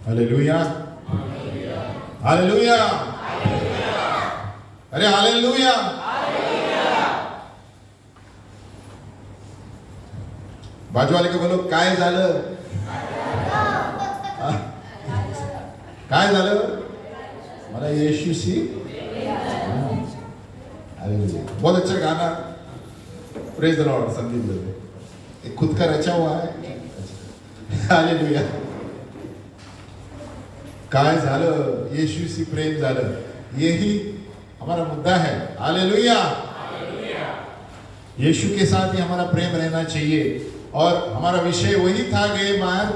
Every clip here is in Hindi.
हालेलुया, हालेलुया, अरे हालेलुया। बाजू वाले को बोलो, काय झालं? काय झालं? मला यीशुशी हालेलुया। बहुत अच्छा गाना, प्रेज द लॉर्ड संदीप बोलते, खुद का रचा हुआ है। हालेलुया। काय झालं? यीशुशी प्रेम झालं, यही हमारा मुद्दा है। हालेलुया। यीशु के साथ ही हमारा प्रेम रहना चाहिए। और हमारा विषय वही था गए बार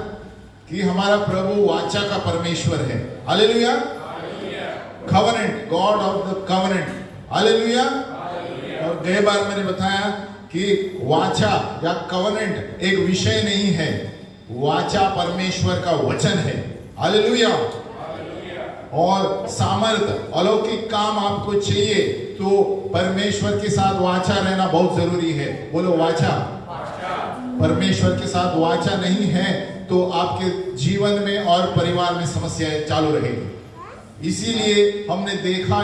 कि हमारा प्रभु वाचा का परमेश्वर है। Hallelujah. Covenant, God of the covenant. Hallelujah. और गए बार मैंने बताया कि वाचा या कवनेंट एक विषय नहीं है, वाचा परमेश्वर का वचन है। हालेलुया। और सामर्थ्य, अलौकिक काम आपको चाहिए तो परमेश्वर के साथ वाचा रहना बहुत जरूरी है। बोलो वाचा। परमेश्वर के साथ वाचा नहीं है तो आपके जीवन में और परिवार में समस्याएं चालू रहेगी। इसीलिए हमने देखा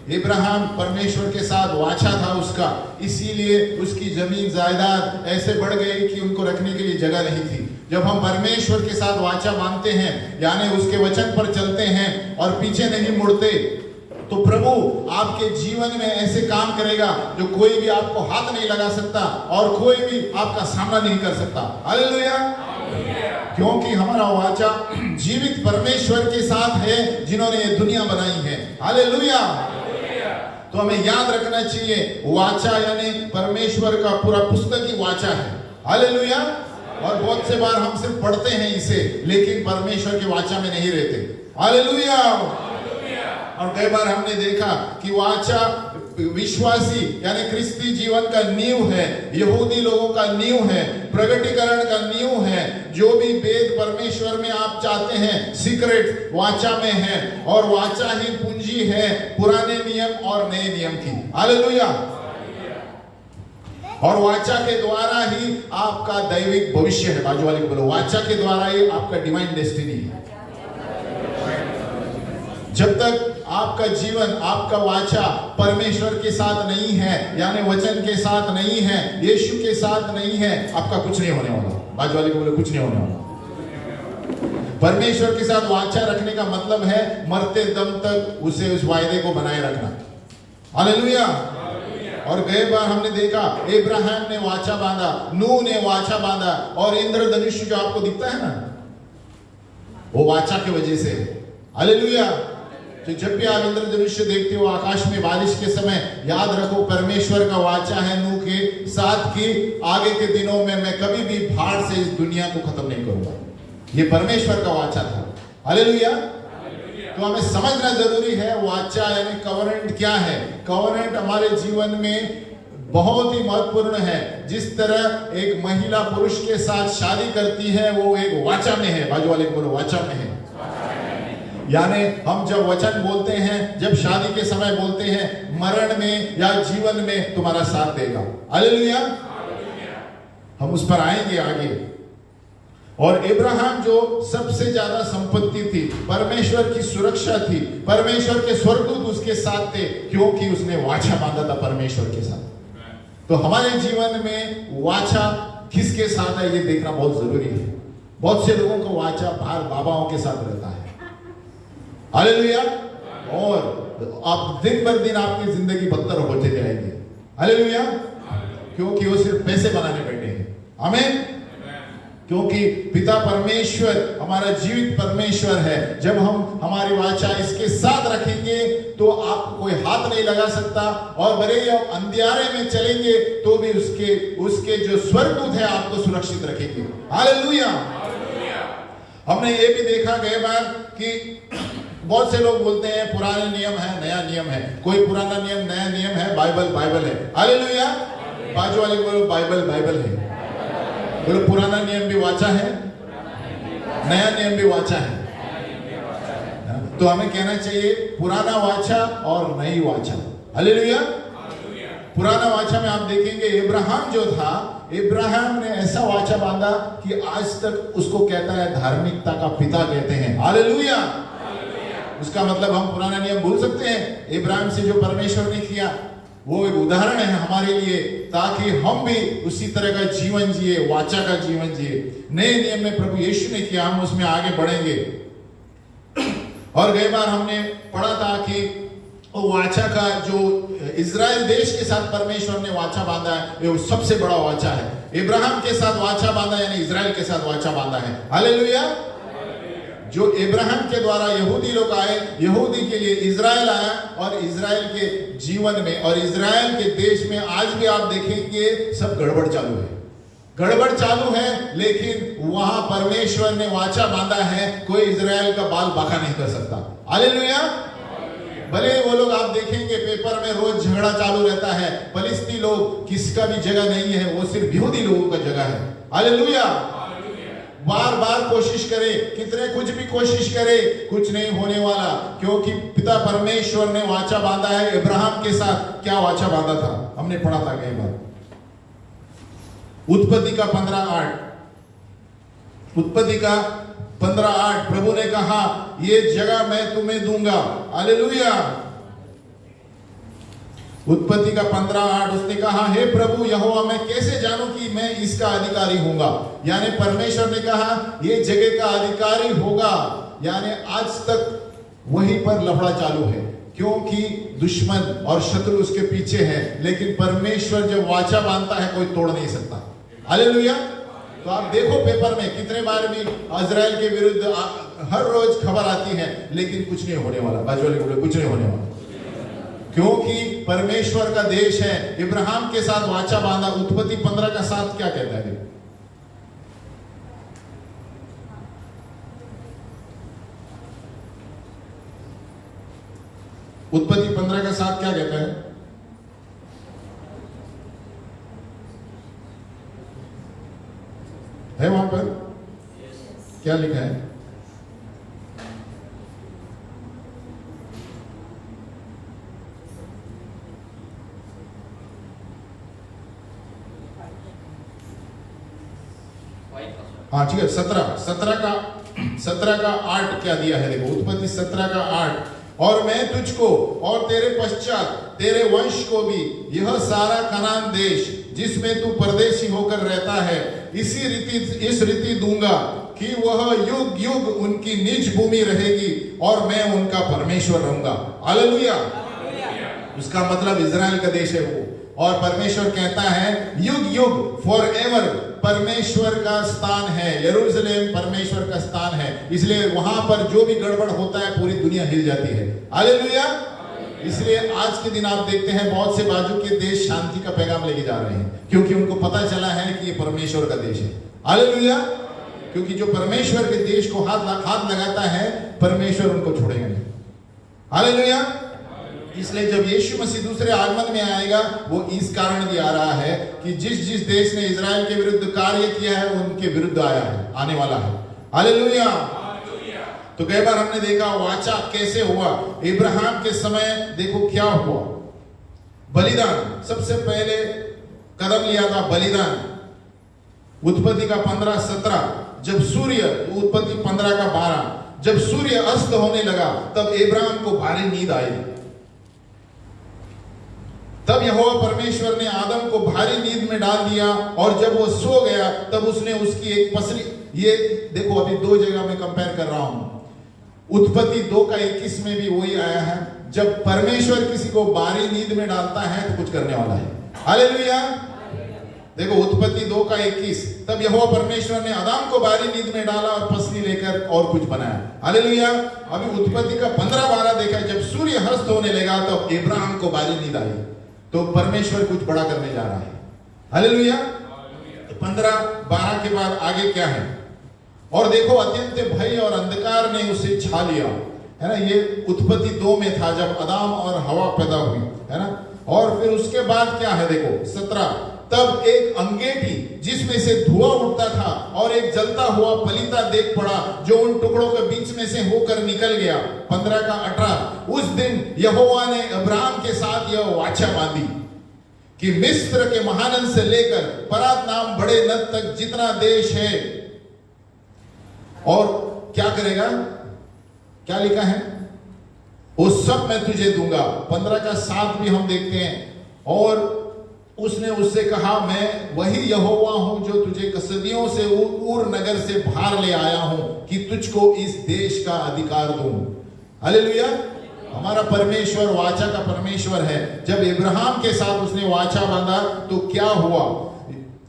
इब्राहिम परमेश्वर के साथ वाचा था उसका, इसीलिए उसकी जमीन जायदाद ऐसे बढ़ गई कि उनको रखने के लिए जगह नहीं थी। जब हम परमेश्वर के साथ वाचा बांधते हैं, यानी उसके वचन पर चलते हैं और पीछे नहीं मुड़ते, तो प्रभु आपके जीवन में ऐसे काम करेगा जो कोई भी आपको हाथ नहीं लगा सकता और कोई भी आपका सामना नहीं कर सकता। हालेलुया। क्योंकि हमारा वाचा जीवित परमेश्वर के साथ है जिन्होंने ये दुनिया बनाई है। हालेलुया। तो हमें याद रखना चाहिए, वाचा यानी परमेश्वर का पूरा पुस्तक ही वाचा है। हालेलुया। और बहुत से बार हम सिर्फ पढ़ते हैं इसे, लेकिन परमेश्वर के वाचा में नहीं रहते। हालेलुया। और कई बार हमने देखा कि वाचा विश्वासी यानी क्रिस्ती जीवन का नींव है, यहूदी लोगों का नींव है, प्रगटीकरण का नींव है। जो भी वेद परमेश्वर में आप चाहते हैं, सीक्रेट वाचा में है, और वाचा ही पूंजी है पुराने नियम और नए नियम की। हालेलुया। और वाचा के द्वारा ही आपका दैविक भविष्य है। बाजू वाले को बोलो, वाचा के द्वारा ही आपका डिवाइन डेस्टिनी है। जब तक आपका जीवन, आपका वाचा परमेश्वर के साथ नहीं है, यानी वचन के साथ नहीं है, यीशु के साथ नहीं है, आपका कुछ नहीं होने वाला। बाजू वाले को बोले, कुछ नहीं होने वाला। परमेश्वर के साथ वाचा रखने का मतलब है मरते दम तक उसे उस वायदे को बनाए रखना। हालेलुया। और गए बार हमने देखा इब्राहिम ने वाचा बांधा, नूह ने वाचा बांधा, और इंद्रधनुष जो आपको दिखता है ना, वो वाचा की वजह से। हालेलुया। तो जब भी आप इंद्रधनुष देखते हो आकाश में बारिश के समय, याद रखो परमेश्वर का वाचा है नूह के साथ कि आगे के दिनों में मैं कभी भी भाड़ से इस दुनिया को खत्म नहीं करूंगा। ये परमेश्वर का वाचा था। हालेलुया। तो हमें समझना जरूरी है वाचा यानी कवनेंट क्या है। कवनेंट हमारे जीवन में बहुत ही महत्वपूर्ण है। जिस तरह एक महिला पुरुष के साथ शादी करती है, वो एक वाचा में है। बाजू वाले को बोलो, वाचा में है। यानी हम जब वचन बोलते हैं, जब शादी के समय बोलते हैं, मरण में या जीवन में तुम्हारा साथ देगा। हालेलुया। हम उस पर आएंगे आगे। और इब्राहिम जो सबसे ज्यादा संपत्ति थी, परमेश्वर की सुरक्षा थी, परमेश्वर के स्वर्गदूत उसके साथ थे, क्योंकि उसने वाचा बांधा था परमेश्वर के साथ। तो हमारे जीवन में वाचा किसके साथ है ये देखना बहुत जरूरी है। बहुत से लोगों को वाचा बाहर बाबाओं के साथ रहता है। हालेलुया। और आप दिन बर दिन आपकी जिंदगी बदतर होते जाएंगे। हालेलुया। क्योंकि वो सिर्फ पैसे बनाने बैठे हैं। आमीन। क्योंकि पिता परमेश्वर हमारा जीवित परमेश्वर है। जब हम हमारी वाचा इसके साथ रखेंगे तो आपको कोई हाथ नहीं लगा सकता, और भले ही आप अंधियारे में चलेंगे तो भी उसके जो स्वर्गदूत है आपको सुरक्षित रखेंगे। हालेलुया। हमने ये भी देखा गए बार कि बहुत से लोग बोलते हैं पुराने नियम है, नया नियम है। कोई पुराना नियम, नया नियम है, बाइबल है। हालेलुया। बाजू वाले बोलो, बाइबल है। बोलो, पुराना नियम भी वाचा है, नया नियम भी वाचा है। तो हमें कहना चाहिए पुराना वाचा और नई वाचा। हालेलुया। पुराना वाचा में आप देखेंगे इब्राहिम जो था, इब्राहिम ने ऐसा वाचा बांधा कि आज तक उसको कहता है धार्मिकता का पिता कहते हैं। हालेलुया। उसका मतलब हम पुराना नियम भूल सकते हैं। इब्राहिम से जो परमेश्वर ने किया वो एक उदाहरण है हमारे लिए, ताकि हम भी उसी तरह का जीवन जिए, वाचा का जीवन जिए। नए नियम में प्रभु यीशु ने किया, हम उसमें आगे बढ़ेंगे। और गई बार हमने पढ़ा था कि वो वाचा का जो इजराइल देश के साथ परमेश्वर ने वाचा बांधा है, वो सबसे बड़ा वाचा है। इब्राहिम के साथ वाचा बांधा यानी इजराइल के साथ वाचा बांधा है। हालेलुया। जो इब्राहिम के द्वारा यहूदी लोग आए, यहूदी के लिए इजराइल आया, और इजराइल के जीवन में और इजराइल के देश में आज भी आप देखेंगे सब गड़बड़ चालू है, गड़बड़ चालू है। लेकिन वहां परमेश्वर ने वाचा बांधा है, कोई इजराइल का बाल बाका नहीं कर सकता। हालेलुया। भले वो लोग आप देखेंगे पेपर में रोज झगड़ा चालू रहता है, फलिस्ती लोग किसका भी जगह नहीं है, वो सिर्फ यहूदी लोगों का जगह है। हालेलुया। बार बार कोशिश करे, कितने कुछ भी कोशिश करे, कुछ नहीं होने वाला, क्योंकि पिता परमेश्वर ने वाचा बांधा है। इब्राहिम के साथ क्या वाचा बांधा था, हमने पढ़ा था कई बार। उत्पत्ति का 15:8, उत्पत्ति का 15:8, प्रभु ने कहा ये जगह मैं तुम्हें दूंगा। हालेलुया। उत्पत्ति का 15:8, उसने कहा हे प्रभु यहोवा, मैं कैसे जानूं कि मैं इसका अधिकारी होऊंगा। यानी परमेश्वर ने कहा ये जगह का अधिकारी होगा। यानी आज तक वहीं पर लफड़ा चालू है, क्योंकि दुश्मन और शत्रु उसके पीछे है। लेकिन परमेश्वर जब वाचा बांधता है कोई तोड़ नहीं सकता। हालेलुया। तो आप देखो पेपर में कितने बार भी इजराइल के विरुद्ध हर रोज खबर आती है, लेकिन कुछ नहीं होने वाला। बाजू वाले बोले कुछ नहीं होने वाला, क्योंकि परमेश्वर का देश है। इब्राहिम के साथ वाचा बांधा। उत्पत्ति 15 का 7 क्या कहता है? उत्पत्ति 15 का 7 क्या कहता है? है वहां पर क्या लिखा है? हाँ ठीक है। 17 का 8 क्या दिया है? देखो उत्पत्ति 17 का 8, और मैं तुझको और तेरे पश्चात तेरे वंश को भी यह सारा कनान देश जिसमें तू परदेशी होकर रहता है इस रीति दूंगा कि वह युग युग उनकी निज भूमि रहेगी और मैं उनका परमेश्वर रहूंगा। हालेलुया। उसका मतलब इजराइल का देश है वो। और परमेश्वर कहता है युग युग, फॉर एवर परमेश्वर का स्थान है। यरूशलेम परमेश्वर का स्थान है, इसलिए वहां पर जो भी गड़बड़ होता है पूरी दुनिया हिल जाती है। हालेलुया। इसलिए आज के दिन आप देखते हैं बहुत से बाजू के देश शांति का पैगाम लेके जा रहे हैं, क्योंकि उनको पता चला है कि ये परमेश्वर का देश है। हालेलुया। क्योंकि जो परमेश्वर के देश को हाथ लगाता है परमेश्वर उनको छोड़ेगा नहीं। हालेलुया। इसलिए जब यीशु मसीह दूसरे आगमन में आएगा वो इस कारण भी आ रहा है कि जिस जिस देश ने इजराइल के विरुद्ध कार्य किया है वो उनके विरुद्ध आया है, आने वाला है। हालेलुया। तो कई बार हमने देखा वाचा कैसे हुआ। इब्राहिम के समय देखो क्या हुआ, बलिदान। सबसे पहले कदम लिया था बलिदान। उत्पत्ति का 15:17, जब सूर्य, उत्पत्ति 15 का 12, जब सूर्य अस्त होने लगा तब इब्राहिम को भारी नींद आई। तब यहोवा परमेश्वर ने आदम को भारी नींद में डाल दिया, और जब वो सो गया तब उसने उसकी एक पसली, ये देखो अभी दो जगह में कंपेयर कर रहा हूं। उत्पत्ति 2 का 21 में भी वही आया है, जब परमेश्वर किसी को भारी नींद में डालता है तो कुछ करने वाला है। हालेलुया। देखो उत्पत्ति 2 का 21, तब यहोवा परमेश्वर ने आदम को भारी नींद में डाला और पसली लेकर और कुछ बनाया। हालेलुया। अभी उत्पत्ति का 15:12 देखा, जब सूर्य अस्त होने लगा तब इब्राहिम को भारी नींद आई। तो परमेश्वर कुछ बड़ा करने जा रहा है। हालेलुया। 15:12 के बाद आगे क्या है? और देखो अत्यंत भय और अंधकार ने उसे छा लिया, है ना। ये उत्पत्ति 2 में था जब आदम और हवा पैदा हुई, है ना। और फिर उसके बाद क्या है देखो 17, तब एक अंगेठी जिसमें से धुआं उठता था और एक जलता हुआ पलीता देख पड़ा जो उन टुकड़ों के बीच में से होकर निकल गया। 15 का 18, उस दिन यहोवा ने अब्राहम के साथ यह वाचा बांधी। कि मिस्र के महानद से लेकर परात नाम बड़े नद तक जितना देश है, और क्या करेगा, क्या लिखा है, वो सब मैं तुझे दूंगा। 15:7 भी हम देखते हैं। और उसने उससे कहा, मैं वही यहोवा हूं जो तुझे कसदियों से ऊर नगर से बाहर ले आया हूं कि तुझको इस देश का अधिकार दूं। हालेलुया। हमारा परमेश्वर वाचा का परमेश्वर है। जब इब्राहिम के साथ उसने वाचा बांधा तो क्या हुआ,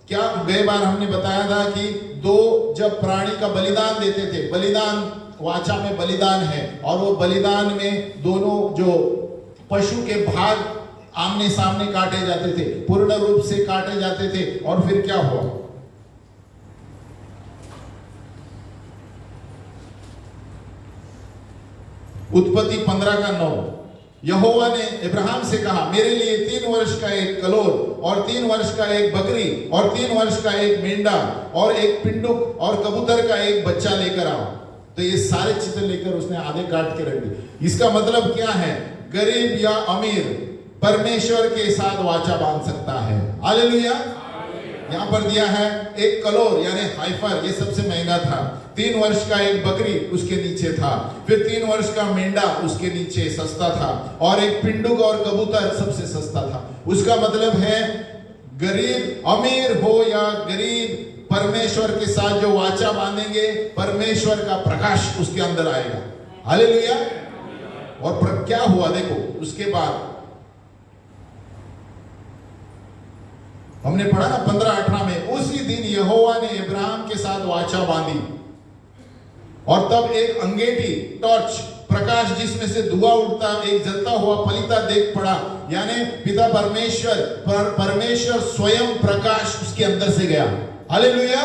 क्या गए बार हमने बताया था कि दो जब प्राणी का बलिदान देते थे, बलिदान वाचा में बलिदान है, और वो बलिदान में दोनों जो पशु के भाग आमने सामने काटे जाते थे, पूर्ण रूप से काटे जाते थे। और फिर क्या हुआ, उत्पत्ति 15:9, यहोवा ने इब्राहिम से कहा, मेरे लिए 3 वर्ष का एक कलोर और 3 वर्ष का एक बकरी और 3 वर्ष का एक मेंढा और एक पिंडुक और कबूतर का एक बच्चा लेकर आओ। तो ये सारे चित्र लेकर उसने आधे काट के रख दिए। इसका मतलब क्या है, गरीब या अमीर परमेश्वर के साथ वाचा बांध सकता है। हालेलुया। यहां पर दिया है एक कलोर यानी हाइफर, ये सबसे महंगा था। 3 वर्ष का एक बकरी उसके नीचे था, फिर 3 वर्ष का मेंढा उसके नीचे सस्ता था, और एक पिंडुक और कबूतर सबसे सस्ता था। उसका मतलब है गरीब अमीर हो या गरीब, परमेश्वर के साथ जो वाचा बांधेंगे, परमेश्वर का प्रकाश उसके अंदर आएगा। हालेलुया। और क्या हुआ देखो, उसके बाद हमने पढ़ा ना 15:18 में, उसी दिन यहोवा ने इब्राहिम के साथ वाचा बांधी, और तब एक अंगेठी टॉर्च प्रकाश जिसमें से धुआं उठता एक जलता हुआ पलीता देख पड़ा। यानी पिता परमेश्वर स्वयं प्रकाश उसके अंदर से गया। हालेलुया।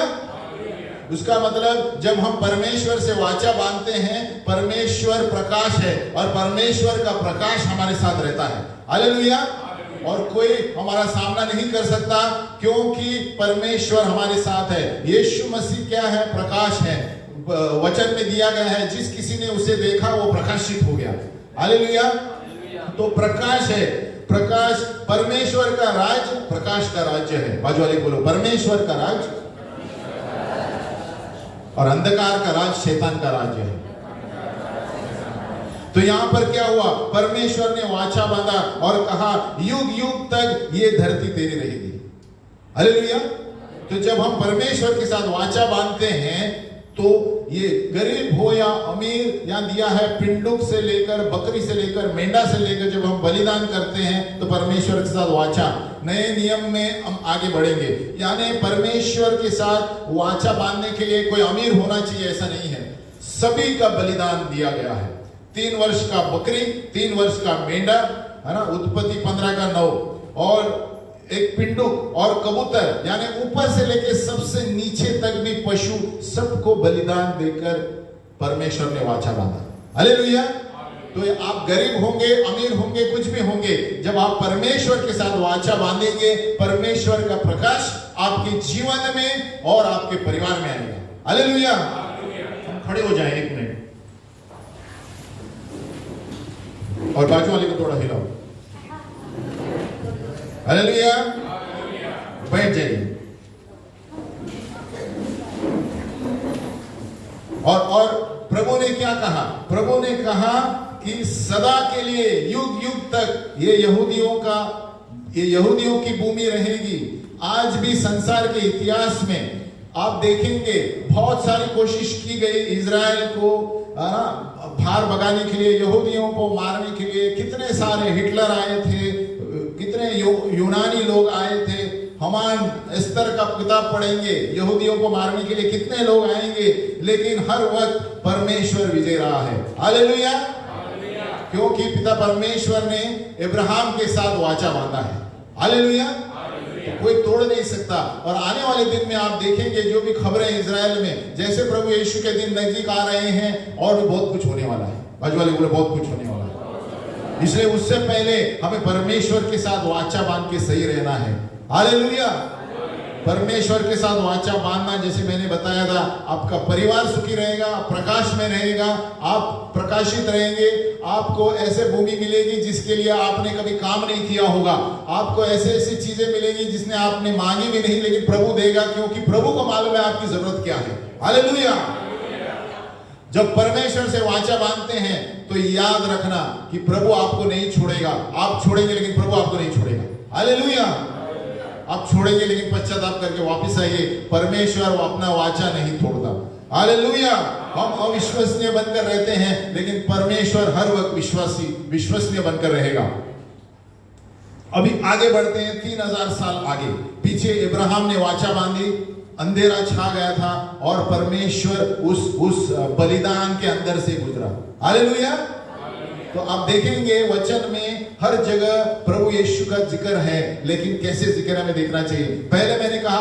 उसका मतलब जब हम परमेश्वर से वाचा बांधते हैं, परमेश्वर प्रकाश है और परमेश्वर का प्रकाश हमारे साथ रहता है। हालेलुया। और कोई हमारा सामना नहीं कर सकता, क्योंकि परमेश्वर हमारे साथ है। यीशु मसीह क्या है, प्रकाश है। वचन में दिया गया है, जिस किसी ने उसे देखा वो प्रकाशित हो गया। हालेलुया। तो प्रकाश है, प्रकाश परमेश्वर का राज, प्रकाश का राज्य है। बाजू वाले बोलो, परमेश्वर का राज और अंधकार का राज शैतान का राज्य है। तो यहां पर क्या हुआ, परमेश्वर ने वाचा बांधा और कहा, युग युग तक ये धरती तेरी रहेगी। हालेलुया। तो जब हम परमेश्वर के साथ वाचा बांधते हैं, तो ये गरीब हो या अमीर, यहां दिया है पिंडुक से लेकर, बकरी से लेकर, मेंढा से लेकर, जब हम बलिदान करते हैं तो परमेश्वर के साथ वाचा, नए नियम में हम आगे बढ़ेंगे। यानी परमेश्वर के साथ वाचा बांधने के लिए कोई अमीर होना चाहिए ऐसा नहीं है, सभी का बलिदान दिया गया है। 3 वर्ष का बकरी, 3 वर्ष का मेंढा, है ना, उत्पत्ति 15:9, और एक पिंडुक और कबूतर, यानी ऊपर से लेकर सबसे नीचे तक भी पशु, सबको बलिदान देकर परमेश्वर ने वाचा बांधा। हालेलुया। तो आप गरीब होंगे, अमीर होंगे, कुछ भी होंगे, जब आप परमेश्वर के साथ वाचा बांधेंगे, परमेश्वर का प्रकाश आपके जीवन में और आपके परिवार में आएगा। हालेलुया। हम खड़े हो जाएं 1 मिनट, और बाजू वाले को थोड़ा हिलाओ। हालेलुया। बैठ जाइए। और प्रभु ने क्या कहा, प्रभु ने कहा कि सदा के लिए, युग युग तक ये यहूदियों की भूमि रहेगी। आज भी संसार के इतिहास में आप देखेंगे बहुत सारी कोशिश की गई इजराइल को बाहर भगाने के लिए, यहूदियों को मारने के लिए। कितने सारे हिटलर आए थे, कितने यूनानी लोग आए थे। हमान एस्तर का किताब पढ़ेंगे, यहूदियों को मारने के लिए कितने लोग आएंगे, लेकिन हर वक्त परमेश्वर विजय रहा है। हालेलुया। क्योंकि पिता परमेश्वर ने इब्राहिम के साथ वाचा बांधा है। हालेलुया। कोई तोड़ नहीं सकता। और आने वाले दिन में आप देखेंगे जो भी खबरें इजराइल में, जैसे प्रभु यीशु के दिन नजदीक आ रहे हैं, और भी बहुत कुछ होने वाला है। बाजू वाले बोले, बहुत कुछ होने वाला है। इसलिए उससे पहले हमें परमेश्वर के साथ वाचा बांध के सही रहना है। हालेलुया। परमेश्वर के साथ वाचा बांधना, जैसे मैंने बताया था, आपका परिवार सुखी रहेगा, प्रकाश में रहेगा, आप प्रकाशित रहेंगे, आपको ऐसे भूमि मिलेगी जिसके लिए आपने कभी काम नहीं किया होगा, आपको ऐसे ऐसी चीजें मिलेंगी जिसने आपने मांगी भी नहीं, लेकिन प्रभु देगा, क्योंकि प्रभु को मालूम है आपकी जरूरत क्या है। हालेलुया। जब परमेश्वर से वाचा बांधते हैं तो याद रखना कि प्रभु आपको नहीं छोड़ेगा। आप छोड़ेंगे लेकिन प्रभु आपको नहीं छोड़ेगा। हालेलुया। आप छोड़ेंगे लेकिन पश्चाताप करके वापस आइए। परमेश्वर वो अपना वाचा नहीं तोड़ता। हालेलुया। हम अविश्वसनीय बनकर रहते हैं, लेकिन परमेश्वर हर वक्त विश्वसनीय बनकर रहेगा। अभी आगे बढ़ते हैं, 3000 साल आगे पीछे इब्राहिम ने वाचा बांधी, अंधेरा छा गया था और परमेश्वर उस बलिदान के अंदर से गुजरा। हालेलुया। तो आप देखेंगे वचन में हर जगह प्रभु यीशु का जिक्र है, लेकिन कैसे जिक्र हमें देखना चाहिए। पहले मैंने कहा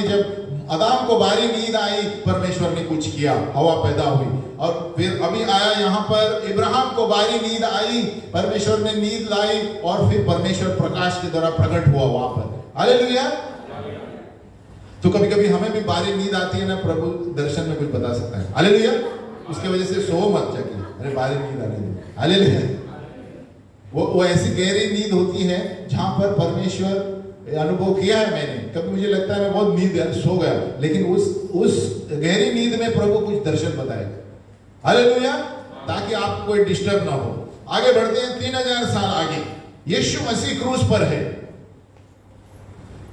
जब आदम को भारी नींद आई, परमेश्वर ने कुछ किया, हवा पैदा हुई। और फिर अभी आया यहाँ पर इब्राहिम को भारी नींद आई, परमेश्वर ने नींद लाई और फिर परमेश्वर प्रकाश के द्वारा प्रकट हुआ वहां पर। हालेलुया। तो कभी कभी हमें भी भारी नींद आती है ना, प्रभु दर्शन में कुछ बता सकता है। हालेलुया। उसके वजह से सो मत जाके, अरे भारी नींद आ रही है। हालेलुया। वो ऐसी गहरी नींद होती है जहां पर परमेश्वर, अनुभव किया है मैंने, कभी मुझे लगता है मैं बहुत नींद सो गया, लेकिन उस गहरी नींद में प्रभु कुछ दर्शन बताएगा। हालेलुया। ताकि आप कोई डिस्टर्ब ना हो। आगे बढ़ते हैं, 3000 साल आगे यीशु मसीह क्रूस पर है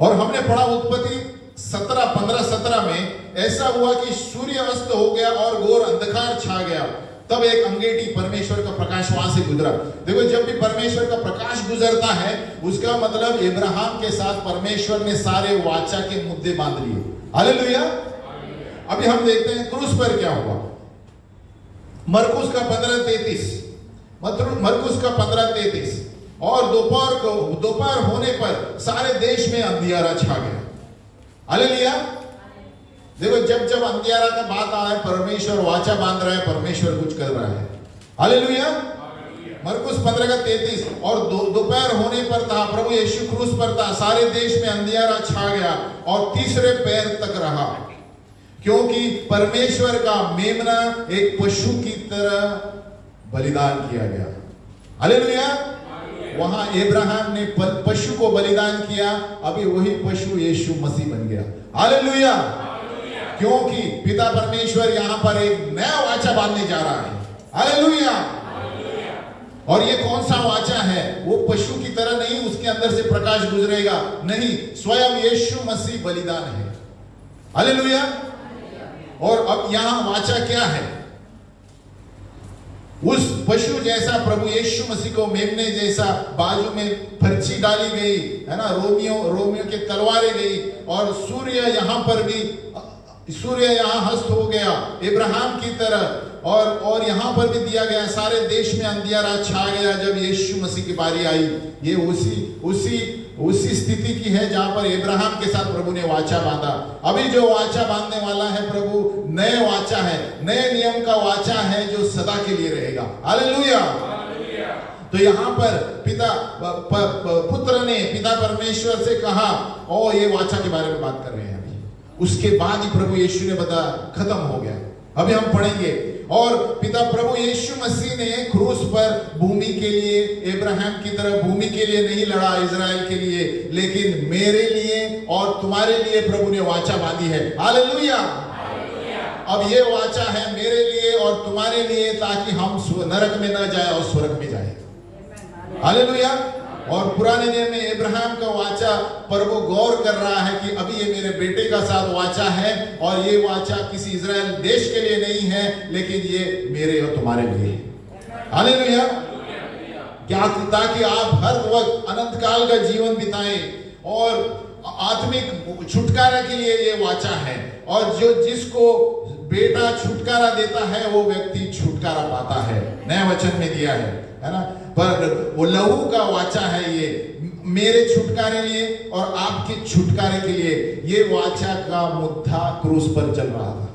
और हमने पढ़ा उत्पत्ति 15:17 में ऐसा हुआ कि सूर्य अस्त हो गया और घोर अंधकार छा गया, तब एक अंगेठी परमेश्वर का प्रकाश वहां से गुजरा। देखो, जब भी परमेश्वर का प्रकाश गुजरता है उसका मतलब इब्राहिम के साथ परमेश्वर ने सारे वाचा के मुद्दे बांध लिए। हालेलुया। अभी हम देखते हैं क्रूस पर क्या हुआ। मरकुस का 15:33, मरकुस का 15:33, और दोपहर होने पर सारे देश में अंधियारा छा गया। हालेलुया। देखो, जब अंधियारा का बात आ रहा है, परमेश्वर वाचा बांध रहा है, परमेश्वर कुछ कर रहा है। हालेलुया। मरकुस 15:33, और दोपहर होने पर था, प्रभु यीशु क्रूस पर था, सारे देश में अंधियारा छा गया और तीसरे पैर तक रहा, क्योंकि परमेश्वर का मेमना एक पशु की तरह बलिदान किया गया। हालेलुया। वहां इब्राहिम ने पशु को बलिदान किया, अभी वही पशु यीशु मसीह बन गया। हालेलुया। क्योंकि पिता परमेश्वर यहां पर एक नया वाचा बांधने जा रहा है। हालेलुया। और ये कौन सा वाचा है? वो पशु की तरह नहीं, उसके अंदर से प्रकाश गुजरेगा, नहीं, स्वयं यीशु मसीह बलिदान है। हालेलुया। और अब यहां वाचा क्या है? उस पशु जैसा प्रभु यीशु मसीह को मेमने जैसा बाजू में पर्ची डाली गई है ना, रोमियो के तलवारें गई, और सूर्य यहां हस्त हो गया इब्राहिम की तरह, और यहां पर भी दिया गया, सारे देश में अंधियारा छा गया जब यीशु मसीह की बारी आई। ये उसी स्थिति की है जहां पर इब्राहिम के साथ प्रभु ने वाचा बांधा। अभी जो वाचा बांधने वाला है प्रभु, नए वाचा है, नए नियम का वाचा है जो सदा के लिए रहेगा। हालेलुया। तो यहाँ पर पुत्र ने पिता परमेश्वर से कहा, और ये वाचा के बारे में बात कर रहे हैं अभी। उसके बाद ही प्रभु यीशु ने बताया, खत्म हो गया। अभी हम पढ़ेंगे, और पिता प्रभु यीशु मसीह ने क्रूस पर भूमि के लिए, इब्राहिम की तरह भूमि के लिए नहीं लड़ा, इजराइल के लिए, लेकिन मेरे लिए और तुम्हारे लिए प्रभु ने वाचा बांधी है। हालेलुया। अब ये वाचा है मेरे लिए और तुम्हारे लिए, ताकि हम नरक में न जाए और स्वर्ग में जाए। हालेलुया। और पुराने नियम में इब्राहिम का वाचा प्रभु गौर कर रहा है कि अभी ये मेरे बेटे का साथ वाचा है, और ये वाचा किसी इजराइल देश के लिए नहीं है, लेकिन ये मेरे और तुम्हारे लिए। हालेलुया। क्या? ताकि आप हर वक्त अनंत काल का जीवन बिताएं, और आत्मिक छुटकारा के लिए ये वाचा है। और जिसको बेटा छुटकारा देता है वो व्यक्ति छुटकारा पाता है, नया वचन में दिया है ना। पर वो लहू का वाचा है, ये मेरे छुटकारे लिए और आपके छुटकारे के लिए। ये वाचा का मुद्दा क्रूस पर चल रहा था।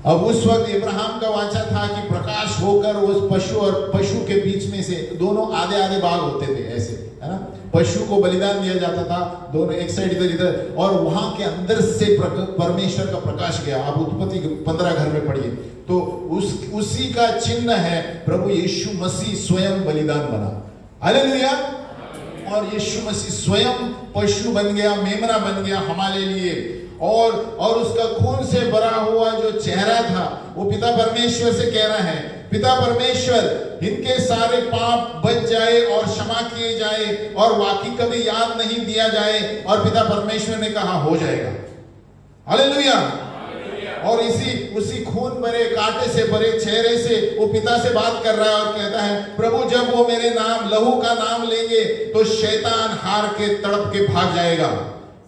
अब उस वक्त इब्राहिम का वाचा था कि प्रकाश होकर उस पशु और पशु के बीच में से, दोनों आधे आधे भाग होते थे ऐसे, है ना, पशु को बलिदान दिया जाता था, दोनों एक साइड इधर इधर, और वहां के अंदर से परमेश्वर का प्रकाश गया। आप उत्पत्ति 15 घर में पढ़िए तो उसी का चिन्ह है प्रभु यीशु मसीह स्वयं बलिदान बना। हालेलुया। और यीशु मसीह स्वयं पशु बन गया, मेमना बन गया हमारे लिए, और उसका खून से भरा हुआ जो चेहरा था वो पिता परमेश्वर से कह रहा है, पिता परमेश्वर इनके सारे पाप बच जाए और क्षमा किए जाए और वाकई कभी याद नहीं दिया जाए। और पिता परमेश्वर ने कहा हो जाएगा। हालेलुया। और उसी खून भरे कांटे से भरे चेहरे से वो पिता से बात कर रहा है और कहता है, प्रभु जब वो मेरे नाम लहू का नाम लेंगे तो शैतान हार के तड़प के भाग जाएगा।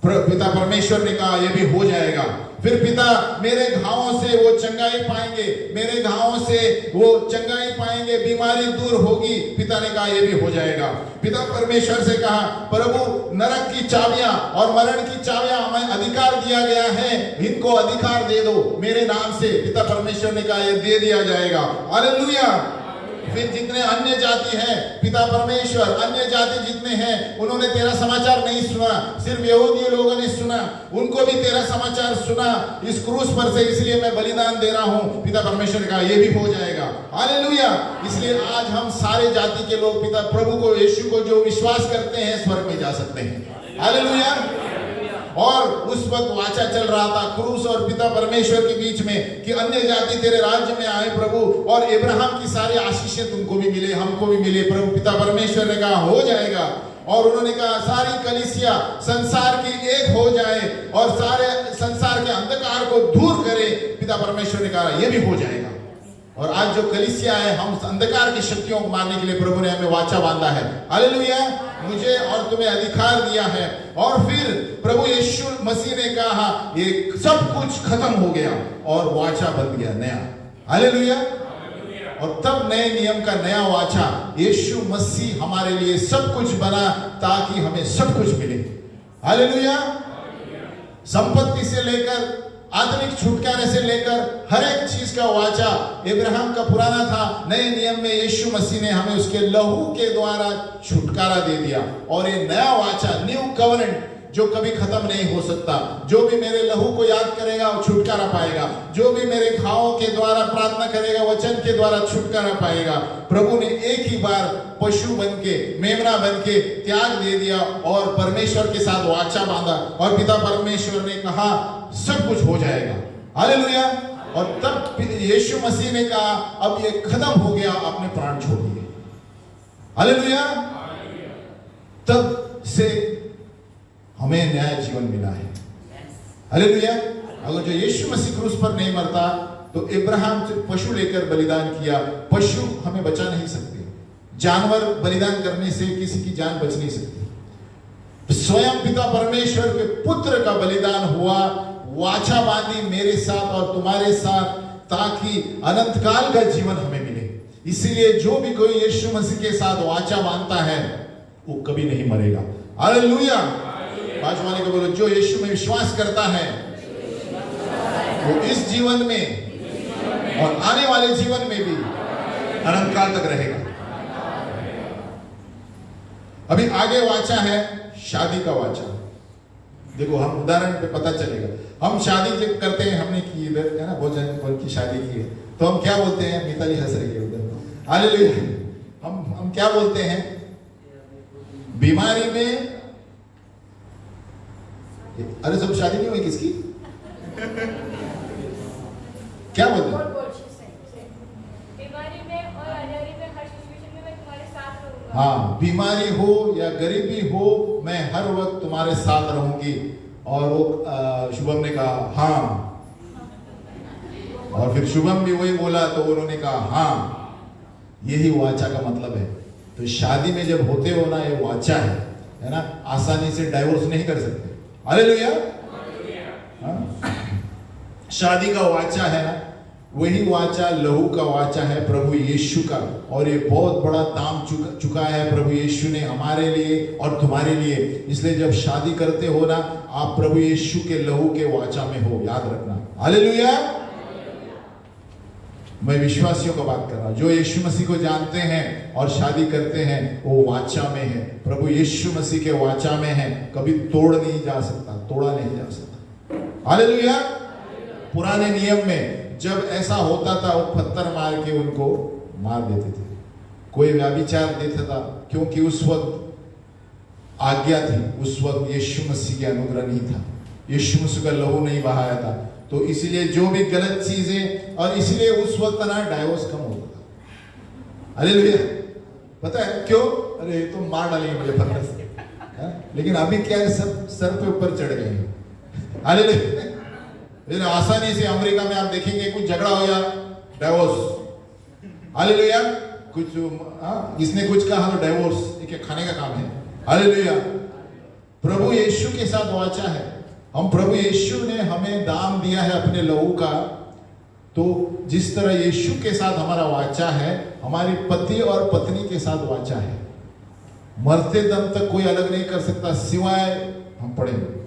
पिता परमेश्वर ने कहा यह भी हो जाएगा। फिर पिता मेरे घावों से वो चंगाई पाएंगे, मेरे घावों से वो चंगाई पाएंगे, बीमारी दूर होगी। पिता ने कहा यह भी हो जाएगा। पिता परमेश्वर से कहा, प्रभु नरक की चाबियां और मरण की चाबियां हमें अधिकार दिया गया है, इनको अधिकार दे दो मेरे नाम से। पिता परमेश्वर ने कहा यह दे दिया जाएगा। हालेलुया। फिर जितने अन्य जाति हैं, पिता परमेश्वर अन्य जाति जितने हैं उन्होंने तेरा समाचार नहीं सुना, सिर्फ यहूदी लोगों ने सुना, उनको भी तेरा समाचार सुना इस क्रूस पर से, इसलिए मैं बलिदान दे रहा हूं। पिता परमेश्वर का ये भी हो जाएगा। हालेलुया। इसलिए आज हम सारे जाति के लोग पिता प्रभु को, यीशु को जो विश्वास करते हैं स्वर्ग में जा सकते हैं। हालेलुया। और उस वक्त वाचा चल रहा था क्रूस और पिता परमेश्वर के बीच में कि अन्य जाति तेरे राज्य में आए प्रभु, और इब्राहिम की सारी आशीषें तुमको भी मिले, हमको भी मिले। प्रभु पिता परमेश्वर ने कहा हो जाएगा। और उन्होंने कहा सारी कलीसिया संसार की एक हो जाए और सारे संसार के अंधकार को दूर करे। पिता परमेश्वर ने कहा यह भी हो जाएगा। और आज जो कलीसिया है, हम अंधकार की शक्तियों को मारने के लिए प्रभु ने हमें वाचा बांधा है। हालेलुया। मुझे और तुम्हें अधिकार दिया है। और फिर प्रभु यीशु मसीह ने कहा ये सब कुछ खत्म हो गया और वाचा बन गया नया। हालेलुया। और तब नए नियम का नया वाचा यीशु मसीह हमारे लिए सब कुछ बना ताकि हमें सब कुछ मिले। हालेलुया। संपत्ति से लेकर आत्मिक छुटकारे से लेकर हर एक चीज का वाचा इब्राहिम का पुराना था, नए नियम में यीशु मसीह ने हमें उसके लहू के द्वारा छुटकारा दे दिया। और ये नया वाचा, न्यू कवनेंट, जो कभी खत्म नहीं हो सकता। जो भी मेरे लहू को याद करेगा वो छुटकारा पाएगा, जो भी मेरे घावों के द्वारा प्रार्थना करेगा वचन के द्वारा छुटकारा पाएगा। प्रभु ने एक ही बार पशु बनके, मेमना बनके त्याग दे दिया और परमेश्वर के साथ वाचा बांधा, और पिता परमेश्वर ने कहा सब कुछ हो जाएगा। हालेलुया। और तब यीशु मसीह ने कहा अब ये खत्म हो गया, अपने प्राण छोड़ दिए। हालेलुया। तब से हमें नया जीवन मिला है। हालेलुया। अगर जो यीशु मसीह क्रूस पर नहीं मरता तो इब्राहिम से पशु लेकर बलिदान किया, पशु हमें बचा नहीं सकते। जानवर बलिदान करने से किसी की जान बच नहीं सकती। स्वयं पिता परमेश्वर के पुत्र का बलिदान हुआ, वाचा बांधी मेरे साथ और तुम्हारे साथ, ताकि अनंत काल का जीवन हमें मिले। इसीलिए जो भी कोई यीशु मसीह के साथ वाचा बांधता है वो कभी नहीं मरेगा। हालेलुया। बाजू वाले को बोलो, जो यीशु में विश्वास करता है वो इस जीवन में और आने वाले जीवन में भी अनंत काल तक रहेगा। अभी आगे वाचा है शादी का वाचा। देखो हम उदाहरण पे पता चलेगा। हम शादी जब करते हैं, हमने की इधर है ना, भोजन की शादी की है, तो हम क्या बोलते हैं? मिताली हंस रही है उधर। हालेलुया। हम क्या बोलते हैं? बीमारी में, अरे सब शादी नहीं हुई किसकी? क्या बोलते हैं? बीमारी में और अनजानी में, हर सिचुएशन में मैं तुम्हारे साथ रहूंगा। हाँ, बीमारी हो या गरीबी हो, मैं हर वक्त तुम्हारे साथ रहूंगी। और वो शुभम ने कहा हाँ, और फिर शुभम भी वही बोला तो उन्होंने कहा हाँ। यही वाचा का मतलब है। तो शादी में जब होते हो ना, ये वाचा है ना, आसानी से डाइवोर्स नहीं कर सकते। हालेलुया। शादी का वाचा है ना, वही वाचा लहू का वाचा है प्रभु यीशु का। और ये बहुत बड़ा दाम चुका है प्रभु यीशु ने हमारे लिए और तुम्हारे लिए। इसलिए जब शादी करते हो ना, आप प्रभु यीशु के लहू के वाचा में हो, याद रखना। हालेलुया। मैं विश्वासियों को बात कर रहा हूं जो यीशु मसीह को जानते हैं और शादी करते हैं, वो वाचा में है, प्रभु यीशु मसीह के वाचा में है, कभी तोड़ नहीं जा सकता, तोड़ा नहीं जा सकता। हालेलुया। पुराने नियम में जब ऐसा होता था वो पत्थर मार के उनको मार देते थे। कोई व्यभिचार देता था, क्योंकि उस वक्त आज्ञा थी, उस वक्त यीशु मसीह के अनुग्रह नहीं था, यीशु मसीह का लहू नहीं बहाया था, तो इसलिए जो भी गलत चीजें, और इसलिए उस वक्त ना डाइवोर्स कम होता था। हालेलुया। पता है क्यों? अरे तो मार डालेंगे मुझे पत्थर से, लेकिन अभी क्या है, सब सर पे ऊपर चढ़ गए हैं। हालेलुया। आसानी से अमेरिका में आप देखेंगे कुछ झगड़ा हो गया, डाइवोर्स। हालेलुया। कुछ इसने कुछ कहा तो डाइवोर्स, ये खाने का काम है। हालेलुया। प्रभु यीशु के साथ वाचा है, हम प्रभु यीशु ने हमें दाम दिया है अपने लहू का, तो जिस तरह यीशु के साथ हमारा वाचा है, हमारी पति और पत्नी के साथ वाचा है। मरते दम तक कोई अलग नहीं कर सकता सिवाय हम पढ़ेंगे।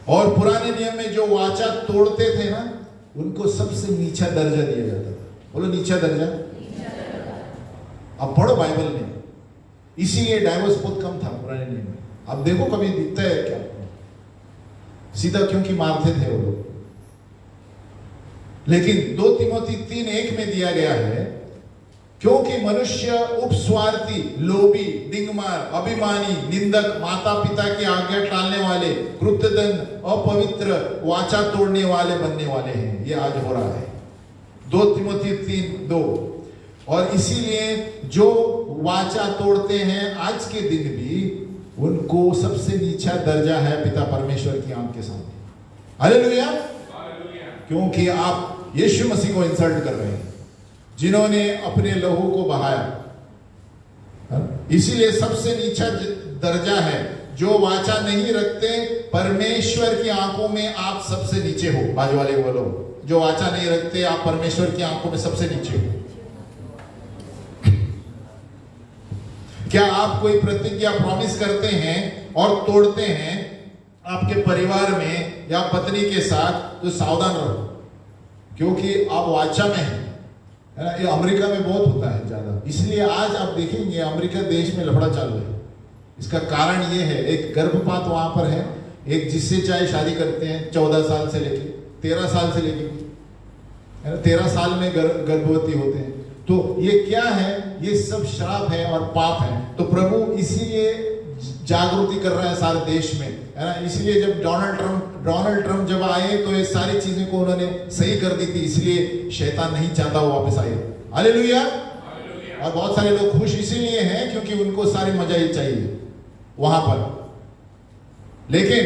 और पुराने नियम में जो वाचा तोड़ते थे ना, उनको सबसे नीचा दर्जा दिया जाता था। बोलो नीचा दर्जा। अब पढ़ो बाइबल में, इसीलिए डाइवोर्स बहुत कम था पुराने नियम में। अब देखो कभी दिखता है क्या सीधा, क्योंकि मारते थे वो लोग। लेकिन 2 तिमोथी 3:1 में दिया गया है, क्योंकि मनुष्य उपस्वार्थी, लोभी, डिंगमार, अभिमानी, निंदक, माता पिता की आज्ञा टालने वाले, कृतघ्न, अपवित्र, वाचा तोड़ने वाले बनने वाले हैं। ये आज हो रहा है। 2 तिमोथी 3:2। और इसीलिए जो वाचा तोड़ते हैं आज के दिन भी, उनको सबसे नीचा दर्जा है पिता परमेश्वर की आंख के सामने। हालेलुया। क्योंकि आप यीशु मसीह को इंसल्ट कर रहे हैं, जिन्होंने अपने लहू को बहाया। इसीलिए सबसे नीचा दर्जा है। जो वाचा नहीं रखते, परमेश्वर की आंखों में आप सबसे नीचे हो। बाजू वाले को बोलो, जो वाचा नहीं रखते आप परमेश्वर की आंखों में सबसे नीचे हो। क्या आप कोई प्रतिज्ञा प्रॉमिस करते हैं और तोड़ते हैं आपके परिवार में या पत्नी के साथ, तो सावधान रहो, क्योंकि आप वाचा में हैं, है ना। ये अमेरिका में बहुत होता है ज्यादा, इसलिए आज आप देखेंगे अमेरिका देश में लफड़ा चालू है। इसका कारण ये है, एक गर्भपात वहां पर है, एक जिससे चाहे शादी करते हैं 14 साल से लेके 13 साल से लेके, है ना, 13 साल में गर्भवती होते हैं। तो ये क्या है? ये सब श्राप है और पाप है। तो प्रभु इसीलिए जागृति कर रहा है सारे देश में, है ना। इसलिए जब डोनाल्ड ट्रम्प जब आए तो ये सारी चीजें को उन्होंने सही कर दी थी, इसलिए शैतान नहीं चाहता वो वापस आए। हालेलुया। और बहुत सारे लोग खुश इसीलिए हैं क्योंकि उनको सारी मजा ही चाहिए वहां पर। लेकिन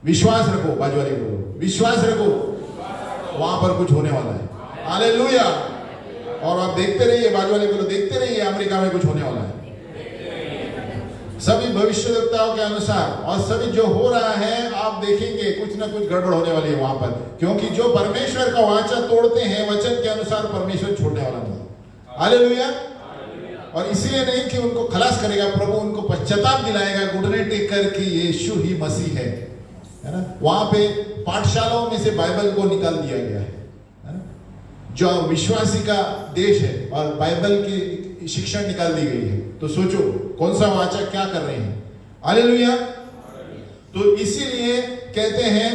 विश्वास रखो, बाजू वाले को विश्वास रखो, वहां पर कुछ होने वाला है। हालेलुया। और आप देखते रहिए, बाजू वाले को देखते रहिए, अमेरिका में कुछ होने वाला है। सभी भविष्यवक्ताओं के अनुसार और सभी जो हो रहा है, आप देखेंगे कुछ ना कुछ गड़बड़ होने वाली है वहां पर, क्योंकि जो परमेश्वर का वाचा तोड़ते हैं, वचन के अनुसार परमेश्वर छोड़ने वाला नहीं। हालेलुया। और इसलिए नहीं कि उनको खलास करेगा, प्रभु उनको पश्चाताप दिलाएगा, घुटने टेक कर कि यीशु ही मसीह है ना। वहां पे पाठशालाओं में से बाइबल को निकाल दिया गया है ना। जो विश्वासी का देश है और बाइबल की शिक्षा निकाल दी गई है, तो सोचो कौन सा वाचा क्या कर रहे हैं। हालेलुया। तो इसीलिए कहते हैं,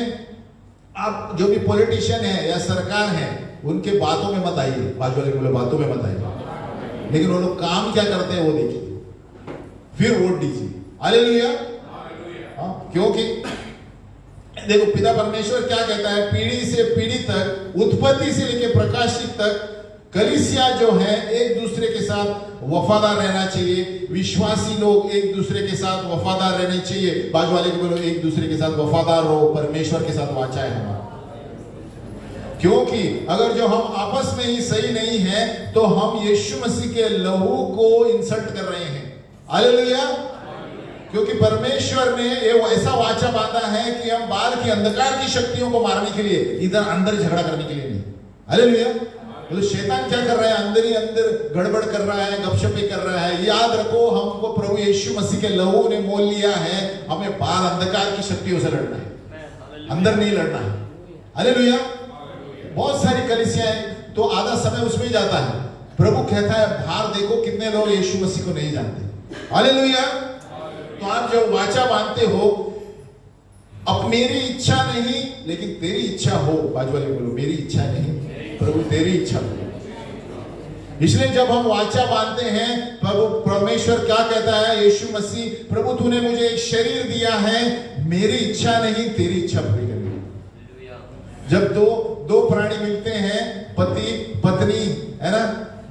आप जो भी पॉलिटिशियन है या सरकार है, उनके बातों में मत आइए। बाजू वाले बोले बातों में मत आइए, लेकिन वो लोग काम क्या करते हैं वो देखिए, फिर वोट दीजिए। हालेलुया। क्योंकि देखो पिता परमेश्वर क्या कहता है, पीढ़ी से पीढ़ी तक, उत्पत्ति से लेकर प्रकाशित तक कलीसिया जो है एक दूसरे के साथ वफादार रहना चाहिए। विश्वासी लोग एक दूसरे के साथ वफादार रहने चाहिए। बाजू वाले को बोलो एक दूसरे के साथ वफादार रहो, परमेश्वर के साथ वाचा है हमारा। क्योंकि अगर जो हम आपस में ही सही नहीं है, तो हम यीशु मसीह के लहू को इंसल्ट कर रहे हैं। हालेलुया। क्योंकि परमेश्वर ने ये ऐसा वाचा बांधा है कि हम बाहर की अंधकार की शक्तियों को मारने के लिए, इधर अंदर झगड़ा करने के लिए नहीं। हालेलुया। तो शैतान क्या कर रहा है, अंदर ही अंदर गड़बड़ कर रहा है, गपशपे कर रहा है। याद रखो, हमको प्रभु यीशु मसीह के लहू ने मोल लिया है। हमें बाहर अंधकार की शक्तियों से लड़ना है, अंदर नहीं लड़ना है। हालेलुया। बहुत सारी कलीसियाएं, तो आधा समय उसमें ही जाता है। प्रभु कहता है बाहर देखो कितने लोग यीशु मसीह को नहीं जानते। हालेलुया। तो आप जब वाचा बांधते हो, अब मेरी इच्छा नहीं लेकिन तेरी इच्छा हो, बाजू वाले बोलो मेरी इच्छा नहीं प्रभु तेरी इच्छा हो। इसलिए जब हम वाचा बांधते हैं, प्रभु परमेश्वर क्या कहता है, यीशु मसीह, प्रभु तूने मुझे एक शरीर दिया है, मेरी इच्छा नहीं तेरी इच्छा पूरी करनी। जब दो प्राणी मिलते हैं, पति पत्नी, है ना,